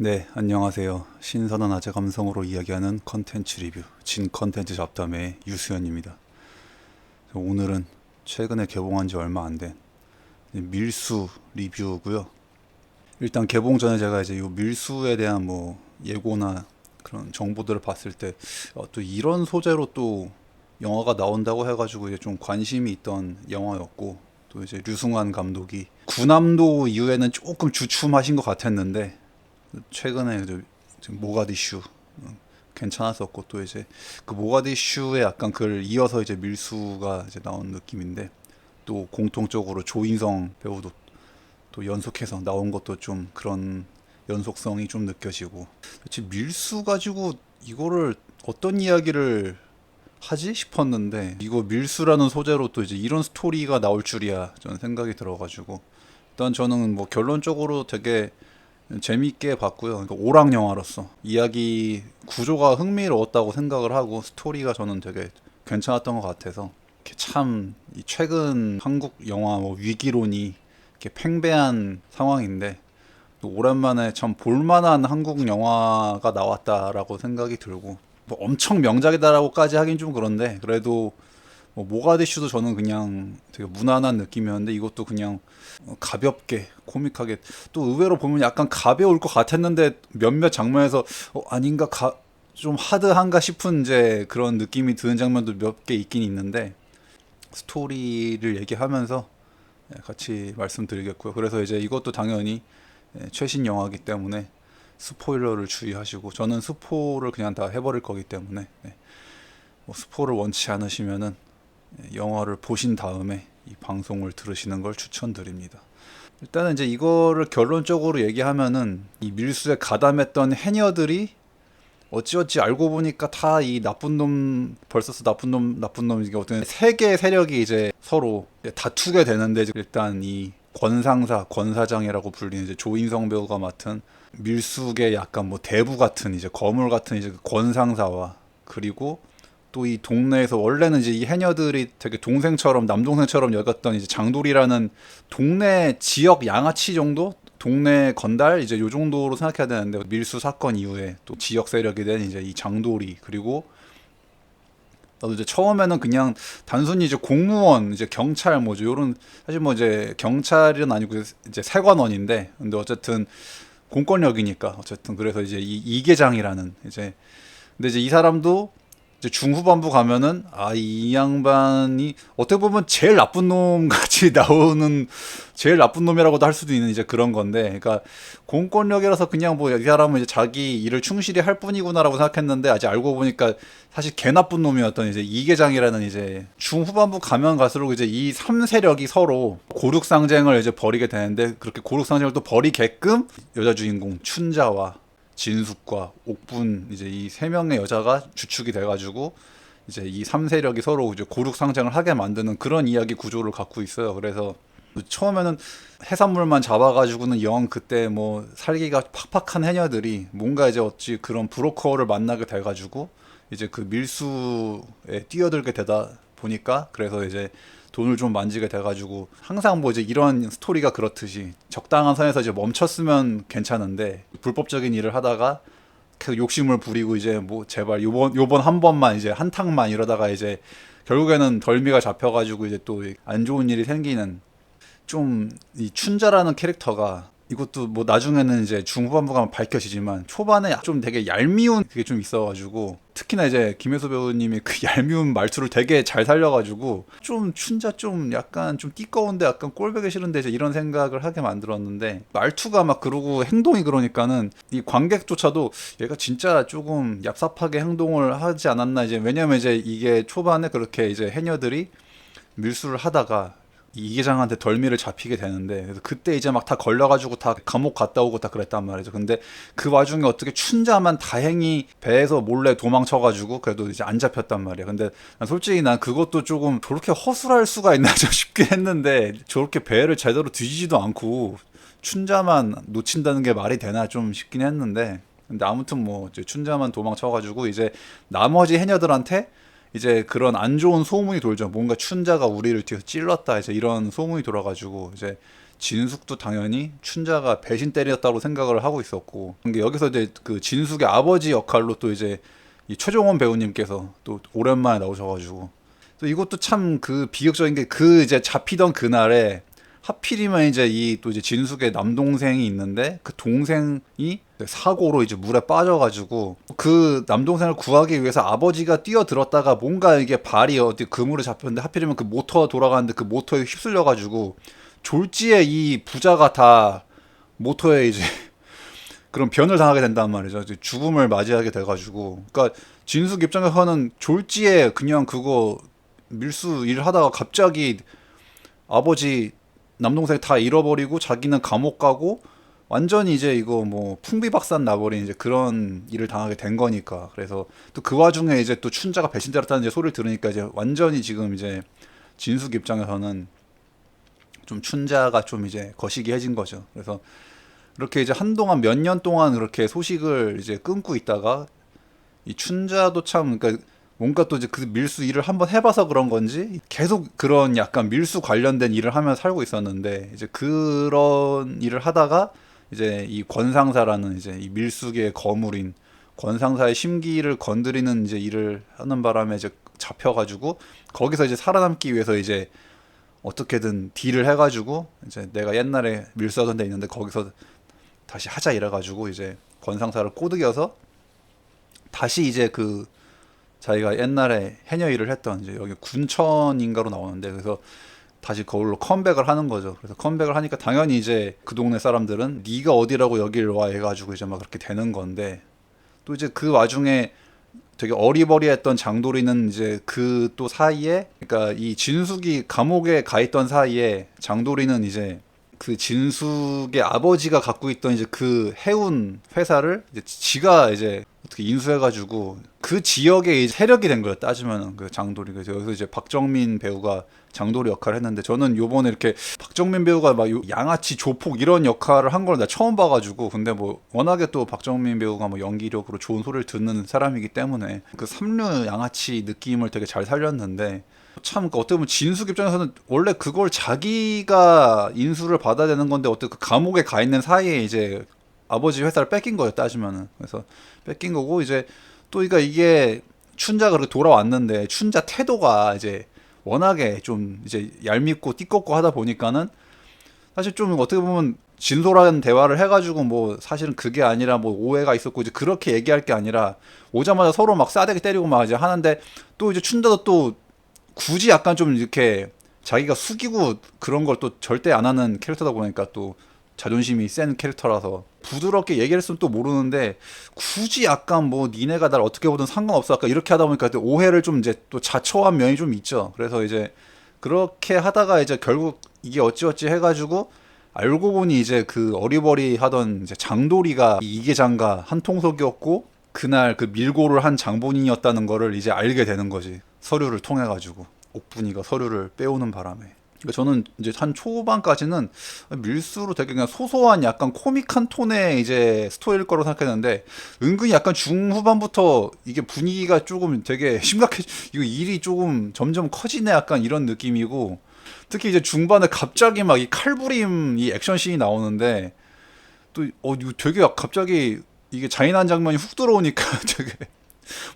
네, 안녕하세요. 신선한 아재 감성으로 이야기하는 컨텐츠 리뷰, 진 컨텐츠 잡담의 유수연입니다. 오늘은 최근에 개봉한 지 얼마 안 된 밀수 리뷰고요. 일단 개봉 전에 제가 이제 이 밀수에 대한 뭐 예고나 그런 정보들을 봤을 때 또 이런 소재로 또 영화가 나온다고 해가지고 이제 좀 관심이 있던 영화였고, 또 이제 류승환 감독이 구남도 이후에는 조금 주춤하신 것 같았는데 최근에 모가디슈 괜찮았었고, 또 이제 그 모가디슈에 약간 그걸 이어서 이제 밀수가 이제 나온 느낌인데, 또 공통적으로 조인성 배우도 또 연속해서 나온 것도 좀 그런 연속성이 좀 느껴지고, 도대체 밀수 가지고 이거를 어떤 이야기를 하지 싶었는데, 이거 밀수라는 소재로 또 이제 이런 스토리가 나올 줄이야 저는 생각이 들어가지고, 일단 저는 뭐 결론적으로 되게 재미있게 봤고요. 그러니까 오락 영화로서 이야기 구조가 흥미로웠다고 생각을 하고, 스토리가 저는 되게 괜찮았던 것 같아서, 이렇게 참 이 최근 한국 영화 뭐 위기론이 이렇게 팽배한 상황인데, 또 오랜만에 참 볼만한 한국 영화가 나왔다라고 생각이 들고, 뭐 엄청 명작이다라고까지 하긴 좀 그런데, 그래도 뭐 모가디슈도 저는 그냥 되게 무난한 느낌이었는데, 이것도 그냥 가볍게 코믹하게, 또 의외로 보면 약간 가벼울 것 같았는데 몇몇 장면에서 아닌가, 좀 하드한가 싶은 이제 그런 느낌이 드는 장면도 몇 개 있긴 있는데, 스토리를 얘기하면서 같이 말씀드리겠고요. 그래서 이제 이것도 당연히 최신 영화이기 때문에 스포일러를 주의하시고, 저는 스포를 그냥 다 해버릴 거기 때문에 뭐 스포를 원치 않으시면은 영화를 보신 다음에 이 방송을 들으시는 걸 추천드립니다. 일단은 이제 이거를 결론적으로 얘기하면은, 이 밀수에 가담했던 해녀들이 어찌어찌 알고 보니까 다 이 나쁜 놈 벌써서 나쁜 놈 이게 어떤 세 개의 세력이 이제 서로 다투게 되는데, 일단 이 권상사 권사장이라고 불리는 이제 조인성 배우가 맡은 밀수계 약간 뭐 대부 같은 이제 거물 같은 이제 그 권상사와, 그리고 또 이 동네에서 원래는 이제 이 해녀들이 되게 동생처럼 남동생처럼 여겼던 이제 장돌이라는 동네 지역 양아치 정도, 동네 건달 이제 요 정도로 생각해야 되는데, 밀수 사건 이후에 또 지역 세력이 된 이제 이 장돌이, 그리고 나도 이제 처음에는 그냥 단순히 이제 공무원 이제 경찰 뭐죠 요런, 사실 뭐 이제 경찰은 아니고 이제 세관원인데, 근데 어쨌든 공권력이니까 어쨌든, 그래서 이제 이 이계장이라는 이제, 근데 이제 이 사람도 이제 중후반부 가면은 이 양반이 어떻게 보면 제일 나쁜 놈 같이 나오는, 제일 나쁜 놈이라고도 할 수도 있는 이제 그런 건데, 그러니까 공권력이라서 그냥 뭐 이 사람은 이제 자기 일을 충실히 할 뿐이구나라고 생각했는데, 아직 알고 보니까 사실 개 나쁜 놈이었던 이제 이계장이라는, 이제 중후반부 가면 갈수록 이제 이 3세력이 서로 고륙상쟁을 이제 벌이게 되는데, 그렇게 고륙상쟁을 또 벌이게끔 여자 주인공 춘자와 진숙과 옥분 이제 이 세 명의 여자가 주축이 돼가지고 이제 이 3세력이 서로 이제 고륙상쟁을 하게 만드는 그런 이야기 구조를 갖고 있어요. 그래서 처음에는 해산물만 잡아가지고는 영 그때 뭐 살기가 팍팍한 해녀들이 뭔가 이제 어찌 그런 브로커를 만나게 돼가지고 이제 그 밀수에 뛰어들게 되다 보니까, 그래서 이제 돈을 좀 만지게 돼가지고, 항상 뭐 이제 이런 스토리가 그렇듯이 적당한 선에서 이제 멈췄으면 괜찮은데, 불법적인 일을 하다가 계속 욕심을 부리고 이제 뭐 제발 요번 한 번만 이제 한탕만 이러다가 이제 결국에는 덜미가 잡혀가지고 이제 또 안 좋은 일이 생기는, 좀 이 춘자라는 캐릭터가, 이것도 뭐 나중에는 이제 중후반부 가면 밝혀지지만 초반에 좀 되게 얄미운 그게 좀 있어가지고, 특히나 이제 김혜수 배우님이 그 얄미운 말투를 되게 잘 살려가지고, 좀 춘자 좀 약간 좀 띠꺼운데 약간 꼴보기 싫은데 이제 이런 생각을 하게 만들었는데, 말투가 막 그러고 행동이 그러니까는 이 관객조차도 얘가 진짜 조금 얍삽하게 행동을 하지 않았나, 이제 왜냐면 이제 이게 초반에 그렇게 이제 해녀들이 밀수를 하다가 이 이계장한테 덜미를 잡히게 되는데, 그래서 그때 이제 막 다 걸려가지고 다 감옥 갔다 오고 다 그랬단 말이죠. 근데 그 와중에 어떻게 춘자만 다행히 배에서 몰래 도망쳐가지고 그래도 이제 안 잡혔단 말이야. 근데 난 솔직히 난 그것도 조금 저렇게 허술할 수가 있나 좀 싶긴 했는데, 저렇게 배를 제대로 뒤지지도 않고 춘자만 놓친다는 게 말이 되나 좀 싶긴 했는데, 근데 아무튼 뭐 이제 춘자만 도망쳐가지고 이제 나머지 해녀들한테 이제 그런 안 좋은 소문이 돌죠. 뭔가 춘자가 우리를 뒤에서 찔렀다 이제 이런 소문이 돌아가지고, 이제 진숙도 당연히 춘자가 배신 때렸다고 생각을 하고 있었고, 근데 여기서 이제 그 진숙의 아버지 역할로 또 이제 이 최종원 배우님께서 또 오랜만에 나오셔가지고, 또 이것도 참 그 비극적인 게, 그 이제 잡히던 그날에 하필이면 이제 이 또 이제 진숙의 남동생이 있는데, 그 동생이 사고로 이제 물에 빠져가지고 그 남동생을 구하기 위해서 아버지가 뛰어들었다가 뭔가 이게 발이 어디 그물에 잡혔는데, 하필이면 그 모터가 돌아가는데 그 모터에 휩쓸려가지고 졸지에 이 부자가 다 모터에 이제 그런 변을 당하게 된단 말이죠. 죽음을 맞이하게 돼가지고, 그러니까 진숙 입장에서는 졸지에 그냥 그거 밀수 일 하다가 갑자기 아버지 남동생 다 잃어버리고 자기는 감옥 가고 완전히 이제 이거 뭐 풍비박산 나버린 이제 그런 일을 당하게 된 거니까. 그래서 또 그 와중에 이제 또 춘자가 배신자였다는 이제 소리를 들으니까 이제 완전히 지금 이제 진숙 입장에서는 좀 춘자가 좀 이제 거시기해진 거죠. 그래서 이렇게 이제 한동안 몇 년 동안 그렇게 소식을 이제 끊고 있다가 이 춘자도 참, 그러니까 뭔가 또 이제 그 밀수 일을 한번 해봐서 그런 건지 계속 그런 약간 밀수 관련된 일을 하며 살고 있었는데, 이제 그런 일을 하다가 이제 이 권상사라는 이제 이 밀수계의 거물인 권상사의 심기를 건드리는 이제 일을 하는 바람에 이제 잡혀가지고, 거기서 이제 살아남기 위해서 이제 어떻게든 딜을 해가지고 이제 내가 옛날에 밀수하던 데 있는데 거기서 다시 하자 이래가지고 이제 권상사를 꼬드겨서 다시 이제 그 자기가 옛날에 해녀 일을 했던 이제 여기 군천인가로 나오는데, 그래서 다시 거울로 컴백을 하는 거죠. 그래서 컴백을 하니까 당연히 이제 그 동네 사람들은 네가 어디라고 여길 와 해가지고 이제 막 그렇게 되는 건데, 또 이제 그 와중에 되게 어리버리했던 장도리는 이제 그 또 사이에, 그러니까 이 진숙이 감옥에 가 있던 사이에 장도리는 이제 그 진숙의 아버지가 갖고 있던 이제 그 해운 회사를 이제 지가 이제 어떻게 인수해가지고 그 지역의 이제 세력이 된 거예요. 따지면은 그 장도리가. 그래서 여기서 이제 박정민 배우가 장도리 역할을 했는데, 저는 요번에 이렇게 박정민 배우가 막 양아치 조폭 이런 역할을 한 걸 나 처음 봐가지고, 근데 뭐 워낙에 또 박정민 배우가 뭐 연기력으로 좋은 소리를 듣는 사람이기 때문에 그 삼류 양아치 느낌을 되게 잘 살렸는데, 참 어떻게 보면 진숙 입장에서는 원래 그걸 자기가 인수를 받아야 되는 건데 어떻게 그 감옥에 가 있는 사이에 이제 아버지 회사를 뺏긴 거예요, 따지면은. 그래서 뺏긴 거고, 이제 또 그러니까 이게 춘자가 그렇게 돌아왔는데 춘자 태도가 이제 워낙에 좀 이제 얄밉고 띠껍고 하다 보니까는 사실 좀 어떻게 보면 진솔한 대화를 해가지고 뭐 사실은 그게 아니라 뭐 오해가 있었고 이제 그렇게 얘기할 게 아니라 오자마자 서로 막 싸대기 때리고 막 이제 하는데, 또 이제 춘자도 또 굳이 약간 좀 이렇게 자기가 숙이고 그런 걸 또 절대 안 하는 캐릭터다 보니까 또 자존심이 센 캐릭터라서 부드럽게 얘기했으면 또 모르는데, 굳이 약간 뭐 니네가 날 어떻게 보든 상관없어 약간 이렇게 하다 보니까 또 오해를 좀 이제 또 자초한 면이 좀 있죠. 그래서 이제 그렇게 하다가 이제 결국 이게 어찌어찌 해가지고 알고 보니 이제 그 어리버리 하던 이제 장도리가 이 이계장과 한통속이었고, 그날 그 밀고를 한 장본인이었다는 거를 이제 알게 되는 거지. 서류를 통해 가지고 옥분이가 서류를 빼오는 바람에. 그러니까 저는 이제 한 초반까지는 밀수로 되게 그냥 소소한 약간 코믹한 톤의 이제 스토리일 거라고 생각했는데, 은근히 약간 중후반부터 이게 분위기가 조금 되게 심각해, 이거 일이 조금 점점 커지네 약간 이런 느낌이고, 특히 이제 중반에 갑자기 막 이 칼부림 이 액션씬이 나오는데, 또 이거 되게 갑자기 이게 잔인한 장면이 훅 들어오니까 되게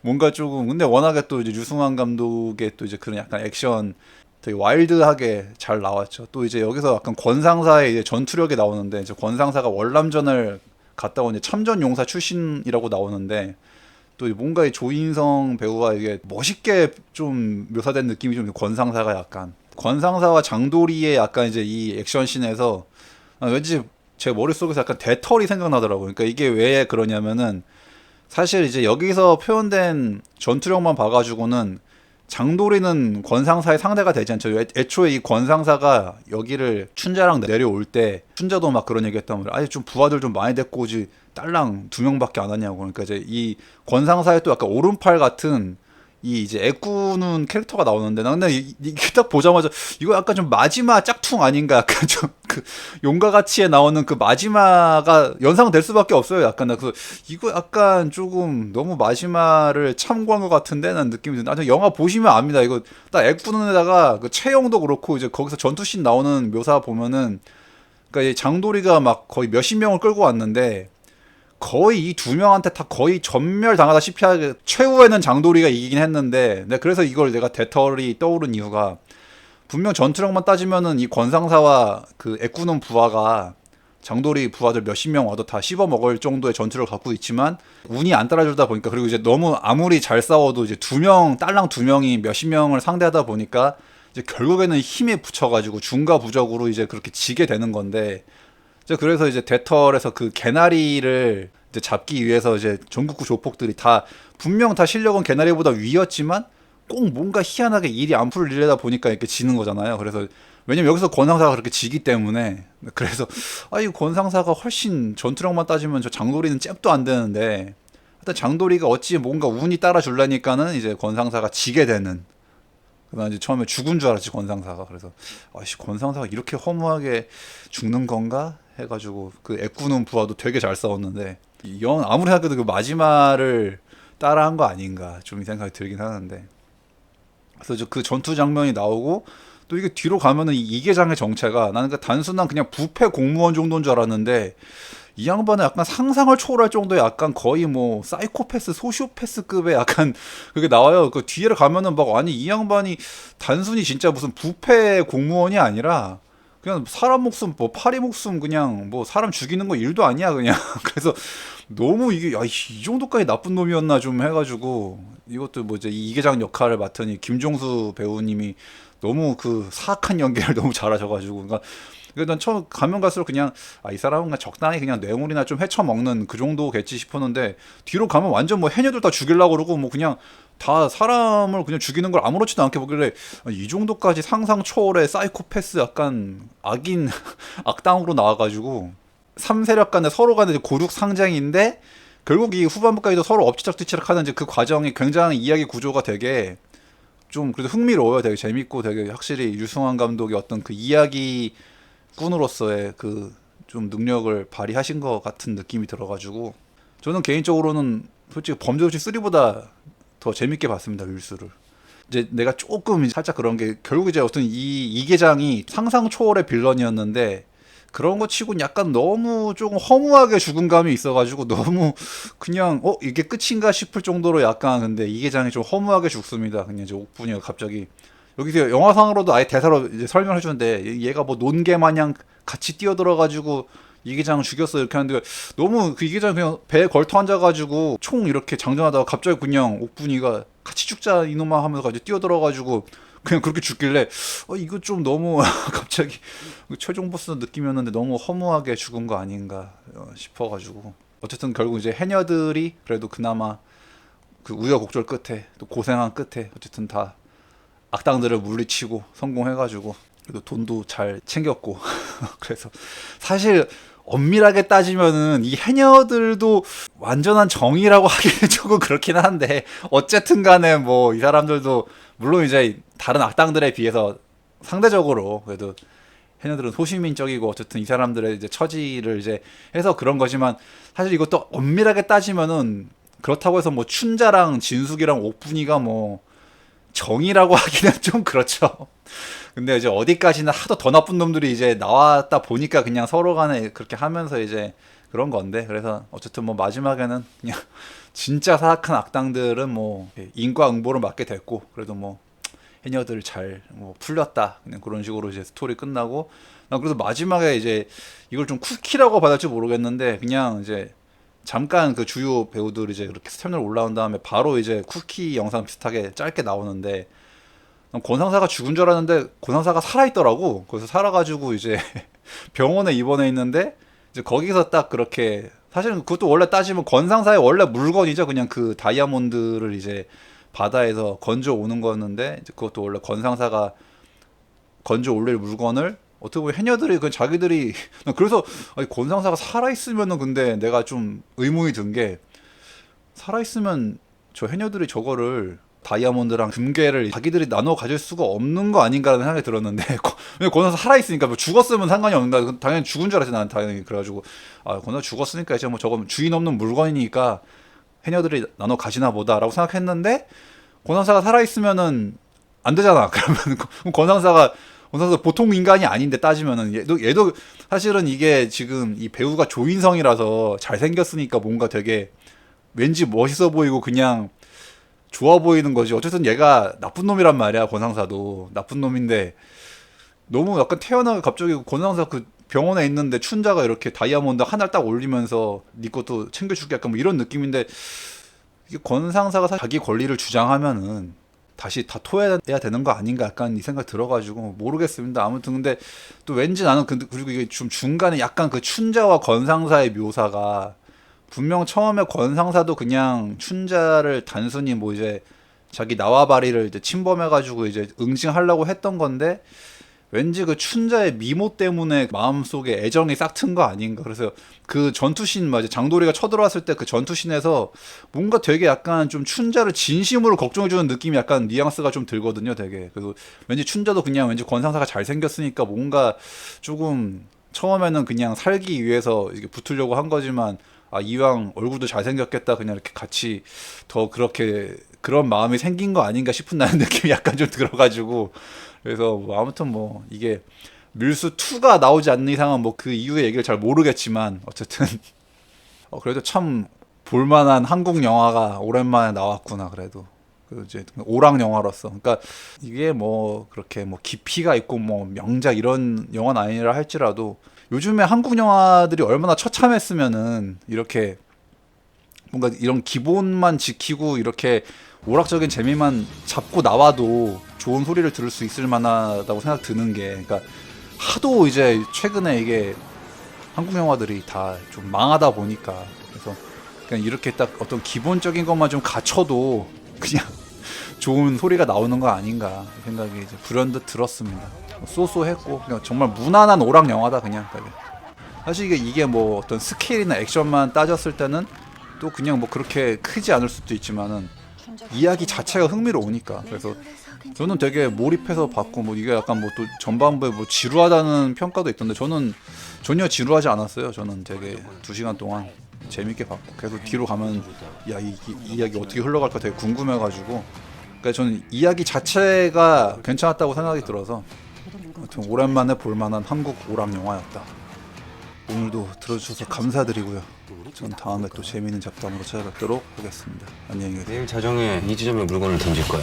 뭔가 조금, 근데 워낙에 또 이제 유승환 감독의 또 이제 그런 약간 액션 되게 와일드하게 잘 나왔죠. 또 이제 여기서 약간 권상사의 이제 전투력이 나오는데, 이제 권상사가 월남전을 갔다 온 이제 참전용사 출신이라고 나오는데, 또 뭔가 이 조인성 배우가 이게 멋있게 좀 묘사된 느낌이 좀, 권상사가 약간 권상사와 장도리의 약간 이제 이 액션씬에서 왠지 제 머릿속에서 약간 대털이 생각나더라고요. 그러니까 이게 왜 그러냐면은, 사실 이제 여기서 표현된 전투력만 봐가지고는 장도리는 권상사의 상대가 되지 않죠. 애초에 이 권상사가 여기를 춘자랑 내려올 때 춘자도 막 그런 얘기 했단 말이야. 아니 좀 부하들 좀 많이 데리고 오지 딸랑 2명밖에 안 왔냐고. 그러니까 이제 이 권상사의 또 약간 오른팔 같은 이 이제 애꾸는 캐릭터가 나오는데, 나 근데 이게 딱 보자마자 이거 약간 좀 마지막 짝퉁 아닌가, 약간 좀 그 용과 같이에 나오는 그 마지막가 연상될 수밖에 없어요. 약간 나 그 이거 약간 조금 너무 마지막을 참고한 것 같은데 난 느낌이 드는데, 나중에 영화 보시면 압니다. 이거 딱 애꾸는 데다가 그 채영도 그렇고 이제 거기서 전투씬 나오는 묘사 보면은 그러니까 이 장도리가 막 거의 몇십 명을 끌고 왔는데 거의 이 두 명한테 다 거의 전멸 당하다시피 하게 최후에는 장도리가 이기긴 했는데, 네, 그래서 이걸 내가 대털이 떠오른 이유가 분명 전투력만 따지면은 이 권상사와 그 애꾸는 부하가 장도리 부하들 몇십 명 와도 다 씹어 먹을 정도의 전투를 갖고 있지만 운이 안 따라주다 보니까, 그리고 이제 너무 아무리 잘 싸워도 이제 두 명, 딸랑 두 명이 몇십 명을 상대하다 보니까 이제 결국에는 힘에 붙여가지고 중과부적으로 이제 그렇게 지게 되는 건데, 이제 그래서 이제 대털에서 그 개나리를 이제 잡기 위해서 이제 전국구 조폭들이 다 분명 다 실력은 개나리보다 위였지만 꼭 뭔가 희한하게 일이 안 풀리려다 보니까 이렇게 지는 거잖아요. 그래서 왜냐면 여기서 권상사가 그렇게 지기 때문에, 그래서 이 권상사가 훨씬 전투력만 따지면 저 장도리는 잽도 안 되는데, 하여튼 장도리가 어찌 뭔가 운이 따라주려니까는 이제 권상사가 지게 되는. 난 이제 처음에 죽은 줄 알았지, 권상사가. 그래서 아씨, 권상사가 이렇게 허무하게 죽는 건가 해가지고 그 애꾸는 부하도 되게 잘 싸웠는데 영 아무리 생각해도 그 마지막을 따라한 거 아닌가 좀 이 생각이 들긴 하는데, 그래서 그 전투 장면이 나오고 또 이게 뒤로 가면은 이 이계장의 정체가, 나는 그 단순한 그냥 부패 공무원 정도인 줄 알았는데 이 양반은 약간 상상을 초월할 정도의 약간 거의 뭐 사이코패스, 소시오패스급의 약간 그게 나와요. 그 뒤에 가면은 막, 아니 이 양반이 단순히 진짜 무슨 부패 공무원이 아니라 그냥 사람 목숨, 뭐 파리 목숨, 그냥 뭐 사람 죽이는 거 일도 아니야 그냥. 그래서 너무 이게 이 정도까지 나쁜 놈이었나 좀 해가지고, 이것도 뭐 이제 이 이계장 역할을 맡은 이 김종수 배우님이 너무 그 사악한 연기를 너무 잘하셔가지고, 그러니까 난 처음 가면 갈수록 그냥 이 사람은 그냥 적당히 그냥 뇌물이나 좀 헤쳐먹는 그 정도겠지 싶었는데, 뒤로 가면 완전 뭐 해녀들 다 죽이려고 그러고 뭐 그냥 다 사람을 그냥 죽이는 걸 아무렇지도 않게 보길래, 이 정도까지 상상 초월의 사이코패스 약간 악인 악당으로 나와가지고 3세력 간에 서로 간에 고륙 상쟁인데 결국 이 후반부까지도 서로 엎치락뒤치락 하는 이제 그 과정이 굉장히 이야기 구조가 되게 좀 그래도 흥미로워요. 되게 재밌고 되게 확실히 유승환 감독의 어떤 그 이야기 꾼으로서의 그 좀 능력을 발휘하신 것 같은 느낌이 들어가지고, 저는 개인적으로는 솔직히 범죄도시 3보다 더 재밌게 봤습니다, 윌스를. 이제 내가 조금 살짝 그런 게, 결국 이제 어떤 이 계장이 상상 초월의 빌런이었는데 그런 거 치고는 약간 너무 조금 허무하게 죽은 감이 있어가지고 너무 그냥 이게 끝인가 싶을 정도로 약간, 근데 이 계장이 좀 허무하게 죽습니다. 그냥 이제 옥분이가 갑자기 여기서 영화상으로도 아예 대사로 이제 설명해 주는데, 얘가 뭐 논개 마냥 같이 뛰어들어가지고 이계장 죽였어 이렇게 하는데, 너무 그 이계장 그냥 배에 걸터 앉아가지고 총 이렇게 장전하다가 갑자기 그냥 옥분이가 같이 죽자 이놈아 하면서 갑자기 뛰어들어가지고 그냥 그렇게 죽길래 이거 좀 너무 갑자기 최종 보스 느낌이었는데 너무 허무하게 죽은 거 아닌가 싶어가지고, 어쨌든 결국 이제 해녀들이 그래도 그나마 그 우여곡절 끝에 또 고생한 끝에 어쨌든 다 악당들을 물리치고 성공해가지고 그래도 돈도 잘 챙겼고 그래서 사실 엄밀하게 따지면은 이 해녀들도 완전한 정의라고 하기는 조금 그렇긴 한데, 어쨌든 간에 뭐 이 사람들도 물론 이제 다른 악당들에 비해서 상대적으로 그래도 해녀들은 소시민적이고 어쨌든 이 사람들의 이제 처지를 이제 해서 그런 거지만, 사실 이것도 엄밀하게 따지면은 그렇다고 해서 뭐 춘자랑 진숙이랑 옥분이가 뭐 정의라고 하기는 좀 그렇죠. 근데 이제 어디까지나 하도 더 나쁜 놈들이 이제 나왔다 보니까 그냥 서로 간에 그렇게 하면서 이제 그런 건데, 그래서 어쨌든 뭐 마지막에는 그냥 진짜 사악한 악당들은 뭐 인과응보를 맞게 됐고, 그래도 뭐 해녀들 잘 뭐 풀렸다 그냥 그런 식으로 이제 스토리 끝나고, 난 그래서 마지막에 이제 이걸 좀 쿠키라고 받을지 모르겠는데 그냥 이제 잠깐 그 주요 배우들 이제 이렇게 스탭들 올라온 다음에 바로 이제 쿠키 영상 비슷하게 짧게 나오는데, 권상사가 죽은 줄 알았는데 권상사가 살아있더라고. 그래서 살아가지고 이제 병원에 입원해 있는데, 이제 거기서 딱 그렇게, 사실은 그것도 원래 따지면 권상사의 원래 물건이죠. 그냥 그 다이아몬드를 이제 바다에서 건져 오는 거였는데, 이제 그것도 원래 권상사가 건져 올릴 물건을 어떻게 보면 해녀들이 그 자기들이 그래서 권상사가 살아있으면은, 근데 내가 좀 의문이 든 게, 살아있으면 저 해녀들이 저거를 다이아몬드랑 금괴를 자기들이 나눠 가질 수가 없는 거 아닌가라는 생각이 들었는데, 왜냐면 권상사 살아있으니까, 뭐 죽었으면 상관이 없는가, 당연히 죽은 줄 알았지 난 당연히. 그래가지고 권상사 죽었으니까 이제 뭐 저건 주인 없는 물건이니까 해녀들이 나눠 가지나 보다라고 생각했는데, 권상사가 살아있으면은 안 되잖아. 그러면 권상사가 권상사 보통 인간이 아닌데 따지면은 얘도 사실은 이게 지금 이 배우가 조인성이라서 잘생겼으니까 뭔가 되게 왠지 멋있어 보이고 그냥 좋아 보이는 거지. 어쨌든 얘가 나쁜 놈이란 말이야. 권상사도 나쁜 놈인데 너무 약간 태어나가 갑자기 권상사 그 병원에 있는데 춘자가 이렇게 다이아몬드 하나를 딱 올리면서 네 것도 챙겨줄게 약간 뭐 이런 느낌인데 이게 권상사가 자기 권리를 주장하면은 다시 다 토해야 되는 거 아닌가 약간 이 생각 들어가지고 모르겠습니다. 아무튼 근데 또 왠지 나는 그리고 이게 좀 중간에 약간 그 춘자와 권상사의 묘사가 분명 처음에 권상사도 그냥 춘자를 단순히 뭐 이제 자기 나와바리를 이제 침범해가지고 이제 응징하려고 했던 건데 왠지 그 춘자의 미모 때문에 마음속에 애정이 싹 튼 거 아닌가. 그래서 그 전투신 맞아 장도리가 쳐들어왔을 때 그 전투신에서 뭔가 되게 약간 좀 춘자를 진심으로 걱정해주는 느낌이 약간 뉘앙스가 좀 들거든요. 되게 그리고 왠지 춘자도 그냥 왠지 권상사가 잘생겼으니까 뭔가 조금 처음에는 그냥 살기 위해서 이게 붙으려고 한 거지만 아 이왕 얼굴도 잘생겼겠다 그냥 이렇게 같이 더 그렇게 그런 마음이 생긴 거 아닌가 싶은 나는 느낌이 약간 좀 들어가지고 그래서 뭐 아무튼 뭐 이게 밀수 2가 나오지 않는 이상은 뭐 그 이후의 얘기를 잘 모르겠지만 어쨌든 그래도 참 볼만한 한국 영화가 오랜만에 나왔구나. 그래도 그 이제 오락 영화로서 그러니까 이게 뭐 그렇게 뭐 깊이가 있고 뭐 명작 이런 영화는 아니라 할지라도 요즘에 한국 영화들이 얼마나 처참했으면은 이렇게 뭔가 이런 기본만 지키고 이렇게 오락적인 재미만 잡고 나와도 좋은 소리를 들을 수 있을 만하다고 생각 드는 게 그러니까 하도 이제 최근에 이게 한국 영화들이 다 좀 망하다 보니까 그래서 그냥 이렇게 딱 어떤 기본적인 것만 좀 갖춰도 그냥 좋은 소리가 나오는 거 아닌가 생각이 이제 불현듯 들었습니다. 쏘쏘했고 그냥 정말 무난한 오락 영화다 그냥. 사실 이게 뭐 어떤 스케일이나 액션만 따졌을 때는 또 그냥 뭐 그렇게 크지 않을 수도 있지만은 이야기 자체가 흥미로우니까 그래서 저는 되게 몰입해서 봤고 뭐 이게 약간 뭐 또 전반부에 뭐 지루하다는 평가도 있던데 저는 전혀 지루하지 않았어요. 저는 되게 2시간 동안 재밌게 봤고 계속 뒤로 가면 야 이 이야기 어떻게 흘러갈까 되게 궁금해가지고 그러니까 저는 이야기 자체가 괜찮았다고 생각이 들어서 아무튼 오랜만에 볼만한 한국 오락 영화였다. 오늘도 들어주셔서 감사드리고요. 전 다음에 또 재미있는 잡담으로 찾아뵙도록 하겠습니다. 안녕히 계세요. 내일 자정에 이 지점에 물건을 던질 거야.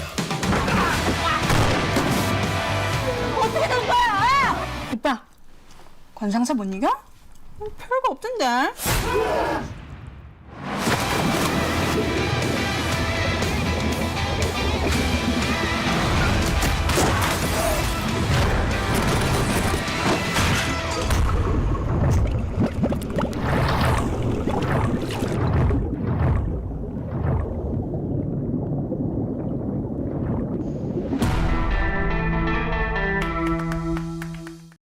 어떻게 된 거야? 오빠, 권상사 못 이겨? 별거 없던데.